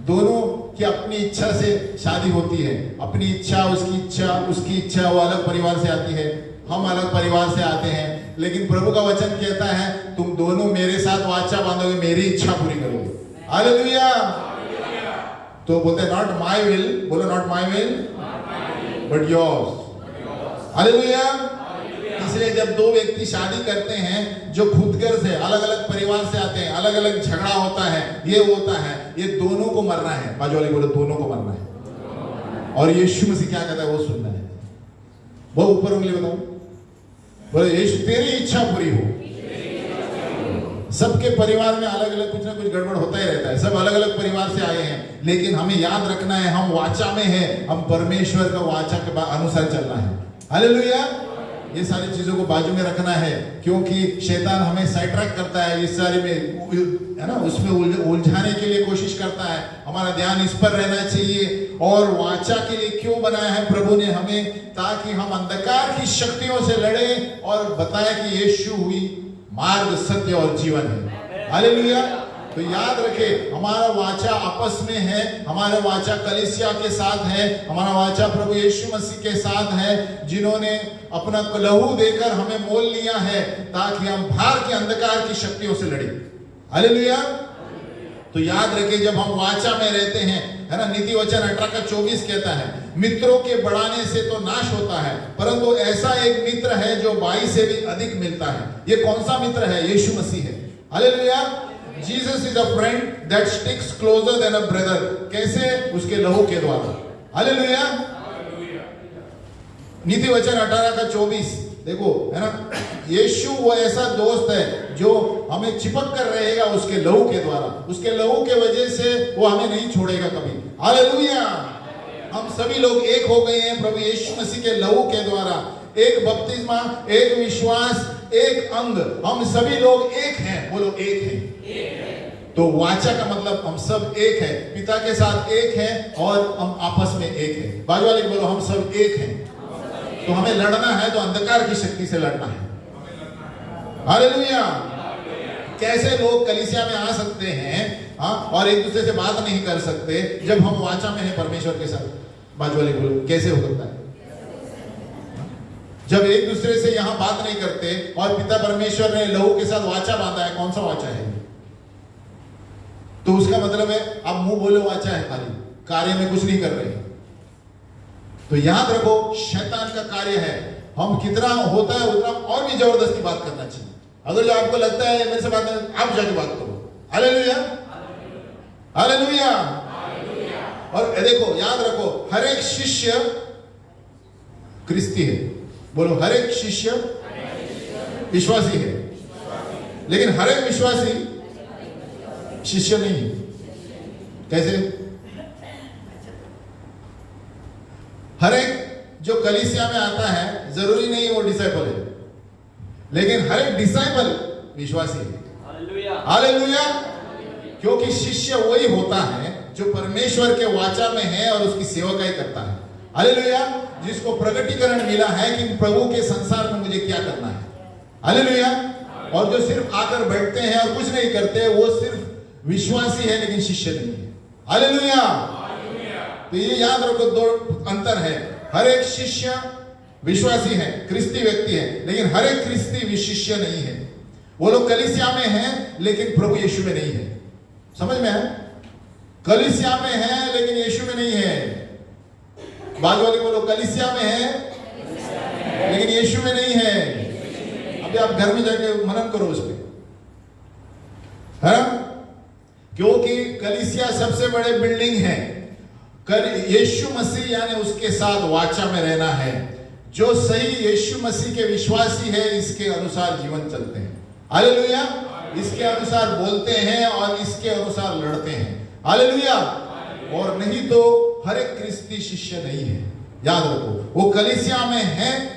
दोनों की अपनी इच्छा से शादी होती है, अपनी इच्छा उसकी इच्छा, वो अलग परिवार से आती है, हम अलग परिवार से आते हैं, लेकिन प्रभु का वचन कहता है तुम दोनों मेरे साथ वाचा बांधोगे, मेरी इच्छा पूरी करोगे। हालेलुया। तो बोलते नॉट माय विल, बोलो not my will but yours. Hallelujah. इसलिए जब दो व्यक्ति शादी करते हैं जो खुदगर से अलग अलग परिवार से आते हैं, अलग अलग झगड़ा होता है, ये होता है, ये दोनों को मरना है। बाजू वाले बोलो दोनों को मरना है। और यीशु मसीह क्या कहता है वो सुनना है। वो ऊपर उंगली बताओ, बोले यीशु तेरी इच्छा पूरी हो। सबके परिवार में अलग अलग कुछ ना कुछ गड़बड़ होता ही रहता है, सब अलग अलग परिवार से आए हैं, लेकिन हमें याद रखना है हम वाचा में हैं, हम परमेश्वर का वाचा के अनुसार चलना है। हालेलुया। ये सारी चीजों को बाजू में रखना है, क्योंकि शैतान हमें साइड ट्रैक करता है, इस सारे में, है ना, उसमें उलझाने के लिए कोशिश करता है। हमारा ध्यान इस पर रहना चाहिए। और वाचा के लिए क्यों बनाया है प्रभु ने हमें, ताकि हम अंधकार की शक्तियों से लड़े और बताया कि यीशु हुई मार्ग, सत्य और जीवन है। हालेलुया। तो याद रखे हमारा वाचा आपस में है, हमारा वाचा कलीसिया के साथ है, हमारा वाचा प्रभु यीशु मसीह के साथ है, जिन्होंने अपना लहू देकर हमें मोल लिया है ताकि हम बाहर के अंधकार की शक्तियों से लड़े। हालेलुया। तो याद रखे जब हम वाचा में रहते हैं, है ना, नीति वचन 18:24 कहता है मित्रों के बढ़ाने से तो नाश होता है, परंतु ऐसा एक मित्र है जो भाई से भी अधिक मिलता है। ये कौन सा मित्र है? यीशु मसीह है। Hallelujah. Jesus is a friend that sticks closure then a brother. कैसे? उसके लहू के द्वारा। हालेलुया। नीति वचन 18:24 देखो, है ना, यीशु वो ऐसा दोस्त है जो हमें चिपक कर रहेगा उसके लहू के द्वारा, उसके लहू के वजह से वो हमें नहीं छोड़ेगा कभी। हालेलुया। हम सभी लोग एक हो गए हैं प्रभु यीशु मसीह के लहू के द्वारा। एक बपतिस्मा, एक विश्वास, एक अंग, हम सभी लोग एक हैं। बोलो एक हैं। तो वाचा का मतलब हम सब एक हैं, पिता के साथ एक हैं और हम आपस में एक हैं। बाजू वाले बोलो हम सब एक हैं। तो हमें लड़ना है तो अंधकार की शक्ति से लड़ना है। हालेलुया। कैसे लोग कलीसिया में आ सकते हैं, हाँ, और एक दूसरे से बात नहीं कर सकते जब हम वाचा में हैं परमेश्वर के साथ? बाजू वाले बोलो कैसे हो सकता है? जब एक दूसरे से यहां बात नहीं करते और पिता परमेश्वर ने लहू के साथ वाचा बांधा है, कौन सा वाचा है? तो उसका मतलब है आप मुंह बोलो वाचा है, खाली कार्य में कुछ नहीं कर रहे। तो याद रखो शैतान का कार्य है, हम कितना होता है उतना और भी जबरदस्ती बात करना चाहिए। अगर जो आपको लगता है मेरे से बात नहीं, आप जाके बात करो। हालेलुया। हालेलुया। और देखो याद रखो हर एक शिष्य क्रिस्ती है। बोलो हर एक शिष्य विश्वासी है, लेकिन हर एक विश्वासी शिष्य नहीं है। कैसे? हर एक जो कलीसिया में आता है जरूरी नहीं वो डिसाइपल है, लेकिन हर एक डिसाइपल विश्वासी है। हालेलुया। क्योंकि शिष्य वही होता है जो परमेश्वर के वाचा में है और उसकी सेवकाई करता है। हालेलुया। जिसको प्रकटीकरण मिला है कि प्रभु के संसार में मुझे क्या करना है। हालेलुया। और जो सिर्फ आकर बैठते हैं और कुछ नहीं करते, वो सिर्फ विश्वासी है लेकिन शिष्य नहीं है। हालेलुया। तो ये याद रखो दो अंतर है। हर एक शिष्य विश्वासी है, क्रिस्ती व्यक्ति है, लेकिन हर एक क्रिस्ती शिष्य नहीं है। वो लोग कलीसिया में हैं लेकिन प्रभु यीशु में नहीं है। समझ में है? कलीसिया में है लेकिन यीशु में नहीं है। बाजू वाले बोलो कलीसिया में है लेकिन यीशु में नहीं है। अभी आप घर में जाके मनन करो उस पर, है? क्योंकि कलीसिया सबसे बड़े बिल्डिंग है। यीशु मसीह यानी उसके साथ वाचा में रहना है। जो सही यीशु मसीह के विश्वासी है इसके अनुसार जीवन चलते हैं। हालेलुया। इसके अनुसार बोलते हैं और इसके अनुसार लड़ते हैं। हालेलुया। और नहीं तो हर एक ख्रिस्ती शिष्य नहीं है। याद रखो, वो कलीसिया में है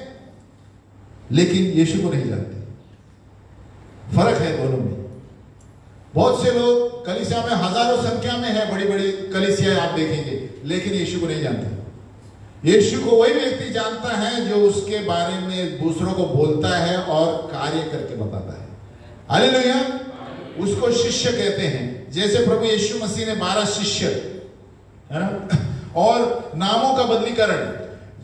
लेकिन यीशु को नहीं जानते। फर्क है दोनों में। बहुत से लोग कलीसिया में हजारों संख्या में है, बड़ी बड़ी कलीसिया आप देखेंगे, लेकिन यीशु को नहीं जानते। यीशु को वही व्यक्ति जानता है जो उसके बारे में दूसरों को बोलता है और कार्य करके बताता है। हालेलुया। उसको शिष्य कहते हैं। जैसे प्रभु यीशु मसीह ने 12 शिष्य, है ना, और नामों का बदलीकरण।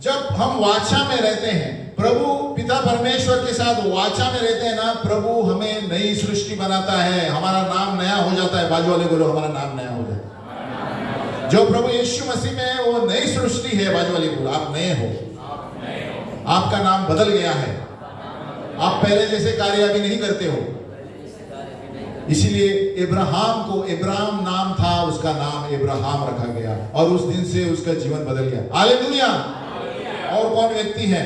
जब हम वाचा में रहते हैं, प्रभु पिता परमेश्वर के साथ वाचा में रहते हैं ना, प्रभु हमें नई सृष्टि बनाता है, हमारा नाम नया हो जाता है। बाजू वाले बोलो, हमारा नाम नया हो जाता है। जो प्रभु यीशु मसीह में है वो नई सृष्टि है। बाजू वाले बोलो, आप नए हो, आपका नाम बदल गया है, आप पहले जैसे कार्य अभी नहीं करते हो। इसीलिए इब्राहिम को इब्राहिम नाम था, उसका नाम इब्राहिम रखा गया और उस दिन से उसका जीवन बदल गया। हालेलुया। और कौन व्यक्ति है?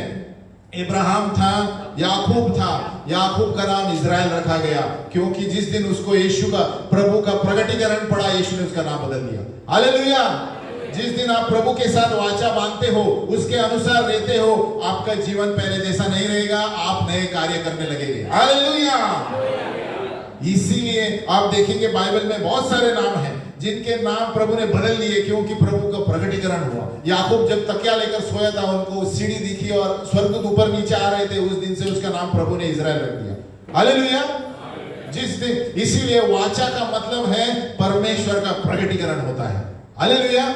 इब्राहिम था, याकूब था। याकूब का नाम इजराइल रखा गया क्योंकि जिस दिन उसको यीशु का प्रभु का प्रकटीकरण पड़ा, यीशु ने उसका नाम बदल दिया। हालेलुया। जिस दिन आप प्रभु के साथ वाचा बांधते हो, उसके अनुसार रहते हो, आपका जीवन पहले जैसा नहीं रहेगा, आप नए कार्य करने लगेंगे। हालेलुया। इसीलिए आप देखेंगे बाइबल में बहुत सारे नाम हैं जिनके नाम प्रभु ने बदल दिए क्योंकि प्रभु का प्रकटीकरण हुआ। याकूब जब तकिया लेकर सोया था, उनको सीढ़ी दिखी और स्वर्गदूत ऊपर नीचे आ रहे थे, उस दिन से उसका नाम प्रभु ने इजराइल रख दिया। हालेलुया। जिस दिन, इसीलिए वाचा का मतलब है परमेश्वर का प्रकटीकरण होता है। हालेलुया।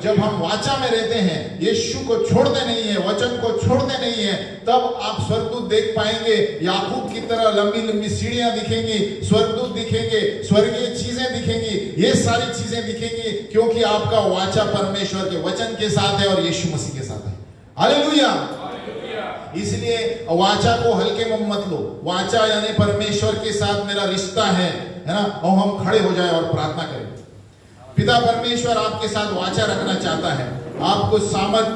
जब हम वाचा में रहते हैं, यीशु को छोड़ते नहीं है, वचन को छोड़ते नहीं है, तब आप स्वर्गदूत देख पाएंगे। याकूब की तरह लंबी लंबी सीढ़ियां दिखेंगी, स्वर्गदूत दिखेंगे, स्वर्गीय चीजें दिखेंगी, ये सारी चीजें दिखेंगी क्योंकि आपका वाचा परमेश्वर के वचन के साथ है और यीशु मसीह के साथ है। हालेलुया। इसलिए वाचा को हल्के में मत लो। वाचा यानी परमेश्वर के साथ मेरा रिश्ता है ना। और हम खड़े हो जाए और प्रार्थना करें। पिता परमेश्वर आपके साथ वाचा रखना चाहता है, आपको सामर्थ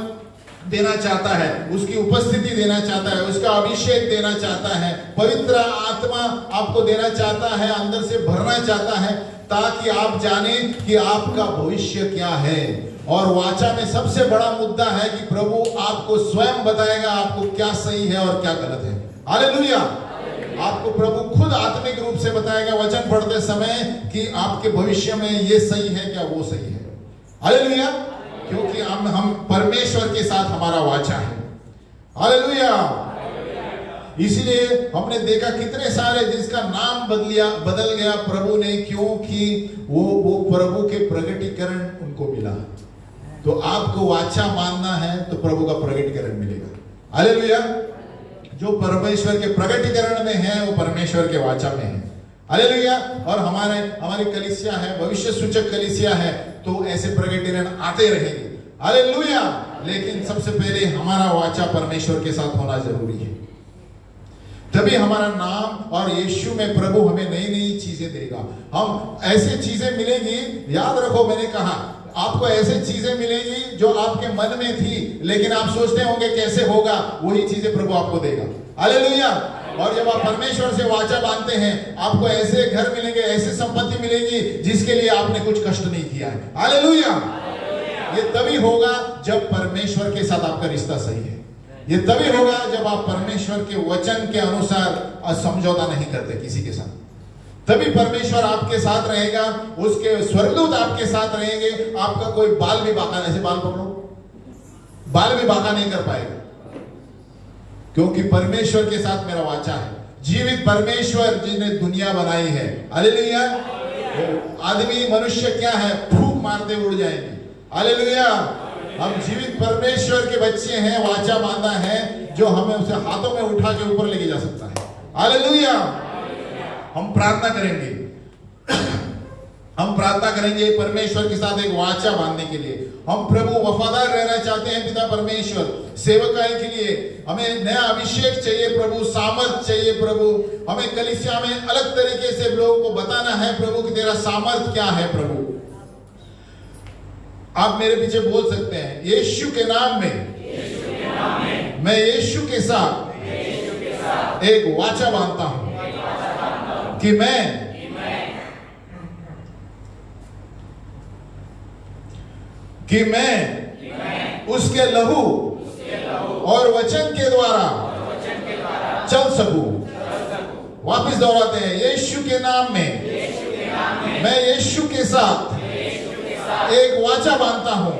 देना चाहता है, उसकी उपस्थिति देना चाहता है, उसका अभिषेक देना चाहता है, पवित्र आत्मा आपको देना चाहता है, अंदर से भरना चाहता है ताकि आप जाने कि आपका भविष्य क्या है। और वाचा में सबसे बड़ा मुद्दा है कि प्रभु आपको स्वयं बताएगा आपको क्या सही है और क्या गलत है। हालेलुया। आपको प्रभु खुद आत्मिक रूप से बताएगा वचन पढ़ते समय कि आपके भविष्य में ये सही है क्या वो सही है। हालेलुया। क्योंकि हम परमेश्वर के साथ हमारा वाचा है। हालेलुया। इसलिए हमने देखा कितने सारे जिसका नाम बदल गया प्रभु ने, क्योंकि वो प्रभु के प्रकटीकरण उनको मिला। तो आपको वाचा मानना है तो प्रभु का प्रकटीकरण मिलेगा। हालेलुया। जो परमेश्वर के प्रकटीकरण में है वो परमेश्वर के वाचा में है। हालेलुया। और हमारी कलीसिया है, भविष्य सूचक कलीसिया है, तो ऐसे प्रकटीकरण आते रहेंगे। हालेलुया। लेकिन सबसे पहले हमारा वाचा परमेश्वर के साथ होना जरूरी है, तभी हमारा नाम और यीशु में प्रभु हमें नई नई चीजें देगा। हम ऐसे चीजें मिलेंगी, याद रखो मैंने कहा आपको ऐसे चीजें मिलेंगी जो आपके मन में थी लेकिन आप सोचते होंगे कैसे होगा, वही चीजें प्रभु आपको देगा। हालेलुया। और जब आप परमेश्वर से वाचा बांधते हैं, आपको ऐसे घर मिलेंगे, ऐसे संपत्ति मिलेगी जिसके लिए आपने कुछ कष्ट नहीं किया है। हालेलुया। ये तभी होगा जब परमेश्वर के साथ आपका रिश्ता सही है। ये तभी होगा जब आप परमेश्वर के वचन के अनुसार समझौता नहीं करते किसी के साथ। तभी परमेश्वर आपके साथ रहेगा, उसके स्वर्गदूत आपके साथ रहेंगे। आपका कोई बाल भी बांका, ऐसे बाल पकड़ो, बाल भी बांका नहीं कर पाएगा क्योंकि परमेश्वर के साथ मेरा वाचा है। जीवित परमेश्वर जिसने दुनिया बनाई है। हालेलुया। आदमी मनुष्य क्या है, फूंक मारते उड़ जाएंगे। हालेलुया। हम जीवित परमेश्वर के बच्चे हैं, वाचा बांधा है जो हमें उसे हाथों में उठा के ऊपर लेके जा सकता है। हालेलुया। हम प्रार्थना करेंगे, हम प्रार्थना करेंगे परमेश्वर के साथ एक वाचा बांधने के लिए। हम प्रभु वफादार रहना चाहते हैं पिता परमेश्वर सेवकाई के लिए। हमें नया अभिषेक चाहिए प्रभु, सामर्थ चाहिए प्रभु। हमें कलीसिया में अलग तरीके से लोगों को बताना है प्रभु कि तेरा सामर्थ क्या है प्रभु। आप मेरे पीछे बोल सकते हैं, यीशु के नाम में मैं यीशु के साथ एक वाचा बांधता हूं कि मैं उसके लहू और वचन के द्वारा चल सकूं। वापिस दोहराते हैं, यीशु के नाम में मैं यीशु के साथ एक वाचा बांधता हूं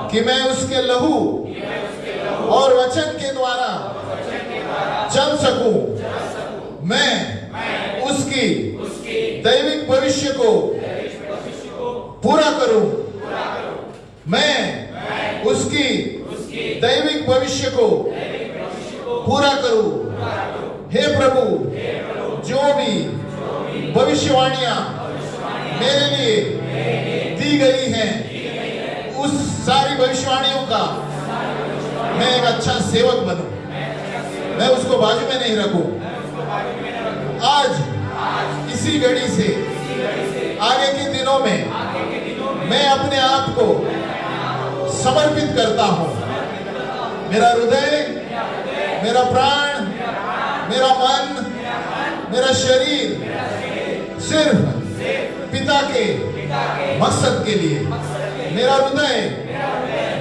कि मैं उसके लहू और वचन के द्वारा चल सकूं। मैं उसकी दैविक भविष्य को पूरा करूं। मैं उसकी दैविक भविष्य को पूरा करूं। हे प्रभु, जो भी भविष्यवाणियां मेरे लिए दी गई हैं, उस सारी भविष्यवाणियों का मैं एक अच्छा सेवक बनूं। मैं उसको बाजू में नहीं रखूं। आज इसी घड़ी से आगे के दिनों में मैं अपने आप को समर्पित करता हूं। मेरा हृदय, मेरा प्राण, मेरा मन, मेरा शरीर सिर्फ पिता के मकसद के लिए। मेरा हृदय,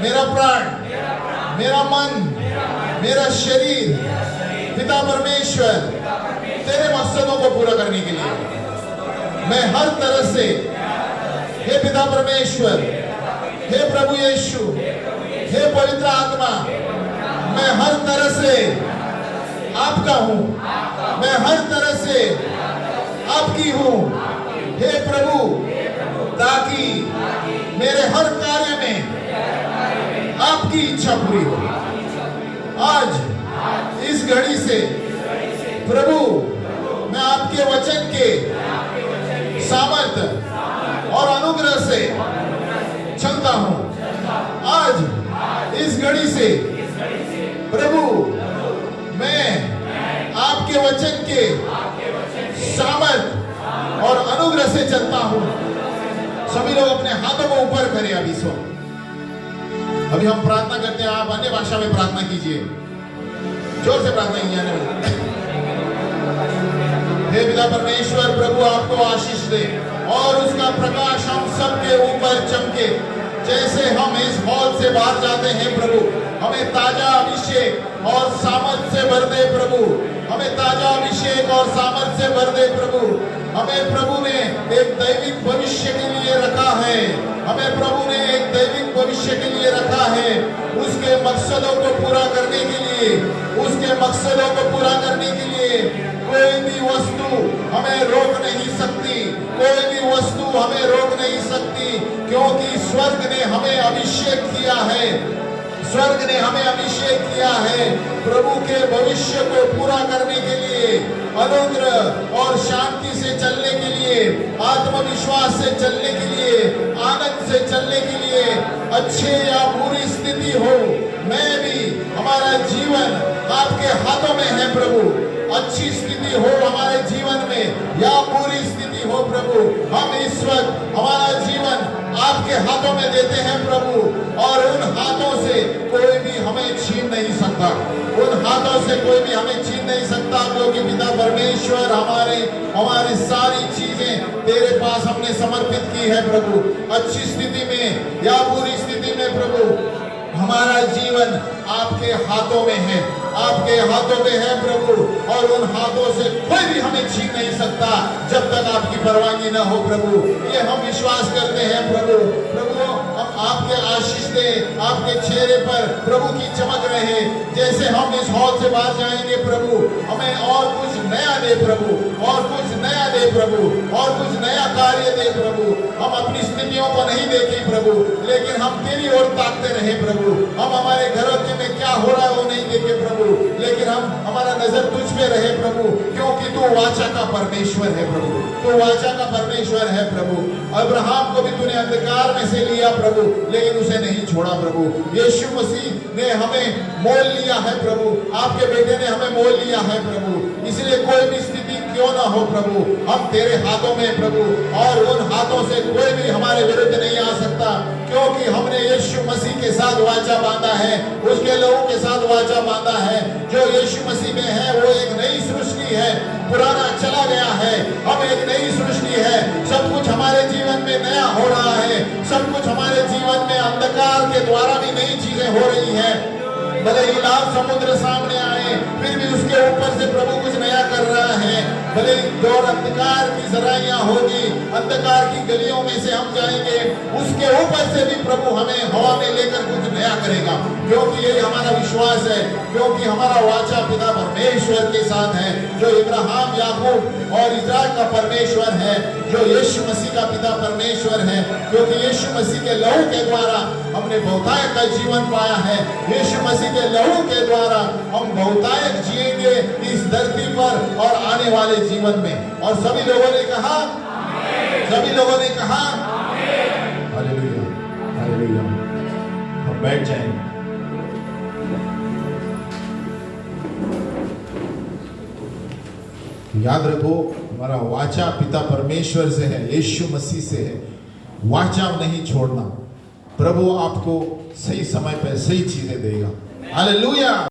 मेरा प्राण, मेरा मन, मेरा शरीर पिता परमेश्वर तेरे मकसदों को पूरा करने के लिए। मैं हर तरह से, हे पिता परमेश्वर, हे प्रभु यीशु, हे पवित्र आत्मा, मैं हर तरह से आपका हूं। मैं हर तरह से आपकी हूं, हे प्रभु, ताकि मेरे हर कार्य में आपकी इच्छा पूरी हो। आज इस घड़ी से प्रभु, मैं आपके वचन के सामर्थ्य और अनुग्रह से चलता हूं। आज इस घड़ी से प्रभु, मैं आपके वचन के सामर्थ्य और अनुग्रह से चलता हूं। सभी लोग अपने हाथों को ऊपर करें अभी इस वक्त। अभी हम प्रार्थना करते हैं, आप अन्य भाषा में प्रार्थना कीजिए। जोर से प्रार्थना कीजिए। हे पिता परमेश्वर, प्रभु आपको आशीष दे और उसका प्रकाश हम सबके ऊपर चमके। जैसे हम इस हॉल से बाहर जाते हैं प्रभु, हमें ताजा अभिषेक और सामर्थ से भर दे प्रभु। हमें ताजा अभिषेक और सामर्थ से भर दे प्रभु। हमें प्रभु ने एक दैविक भविष्य के लिए रखा है। हमें प्रभु ने एक दैविक भविष्य के लिए रखा है। उसके मकसदों को पूरा करने के लिए, उसके मकसदों को पूरा करने के लिए कोई भी वस्तु हमें रोक नहीं सकती। कोई भी वस्तु हमें रोक नहीं सकती, क्योंकि स्वर्ग ने हमें अभिषेक किया है। स्वर्ग ने हमें अभिषेक किया है प्रभु के भविष्य को पूरा करने के लिए, अनुग्रह और शांति से चलने के लिए, आत्मविश्वास से चलने के लिए, आनंद से चलने के लिए। अच्छे या बुरी स्थिति हो, मैं भी, हमारा जीवन आपके हाथों में है प्रभु। अच्छी स्थिति हो हमारे जीवन में या बुरी स्थिति हो प्रभु, हम इस वक्त हमारा जीवन आपके हाथों में देते हैं प्रभु। और उन हाथों से कोई भी हमें छीन नहीं सकता। उन हाथों से कोई भी हमें छीन नहीं सकता, क्योंकि पिता परमेश्वर हमारी सारी चीजें तेरे पास हमने समर्पित की है प्रभु। अच्छी स्थिति में या बुरी स्थिति में प्रभु, हमारा जीवन आपके हाथों में है। आपके हाथों में है प्रभु, और उन हाथों से कोई भी हमें छीन नहीं सकता जब तक आपकी परवानगी न हो प्रभु। ये हम विश्वास करते हैं प्रभु। प्रभु, हम आपके आशीष दे, आपके चेहरे पर प्रभु की चमक रहे। जैसे हम इस हॉल से बाहर जाएंगे प्रभु, हमें और कुछ नया दे प्रभु, और कुछ नया दे प्रभु, और कुछ नया कार्य दे प्रभु। हम अपनी स्थितियों को नहीं देखें प्रभु, लेकिन हम तेरी ओर ताकते रहे प्रभु। हम हमारे घरों में क्या हो रहा है वो नहीं देखे प्रभु, लेकिन हम हमारा नजर तुझ पे रहे प्रभु, क्योंकि तू वाचा का परमेश्वर है प्रभु। तू वाचा का परमेश्वर है प्रभु। अब्राहम को भी तूने अंधकार में से लिया प्रभु, लेकिन उसे नहीं छोड़ा प्रभु। यीशु मसीह ने हमें मोल लिया है प्रभु। आपके बेटे ने हमें मोल लिया है प्रभु। इसलिए कोई भी स्थिति क्यों ना हो प्रभु, हम तेरे हाथों में प्रभु, और उन हाथों से कोई भी हमारे विरुद्ध नहीं आ सकता, क्योंकि हमने यीशु मसीह के साथ वाचा बांधा है, उसके लहू के साथ वाचा बांधा है। जो यीशु मसीह में है वो एक नई सृष्टि है, पुराना चला गया है, अब एक नई सृष्टि है। सब कुछ हमारे जीवन में नया हो रहा है, सब कुछ हमारे जीवन में अंधकार के द्वारा भी नई चीजें हो रही है। भले ही लाल समुद्र सामने आए, फिर भी उसके ऊपर से प्रभु कुछ नया कर रहा है। भले ही दौर अंधकार की जराइयां होगी, अंधकार की गलियों में से हम जाएंगे, उसके ऊपर से भी प्रभु हमें हवा में लेकर कुछ नया करेगा, क्योंकि ये हमारा विश्वास है, क्योंकि हमारा वाचा पिता परमेश्वर के साथ है, जो इब्राहिम, याकूब और इस्राएल का परमेश्वर है, जो यीशु मसीह का पिता परमेश्वर है। क्योंकि यीशु मसीह के लहू के द्वारा हमने बहुतायक का जीवन पाया है, यीशु मसीह के लहू के द्वारा हम बहुतायक जिएंगे इस धरती पर और आने वाले जीवन में। और सभी लोगों ने कहा, सभी लोगों ने कहा हालेलुया, हालेलुया। हम बैठ जाएंगे। याद रखो, हमारा वाचा पिता परमेश्वर से है, यीशु मसीह से है। वाचा नहीं छोड़ना। प्रभु आपको सही समय पर सही चीजें देगा। हालेलुया।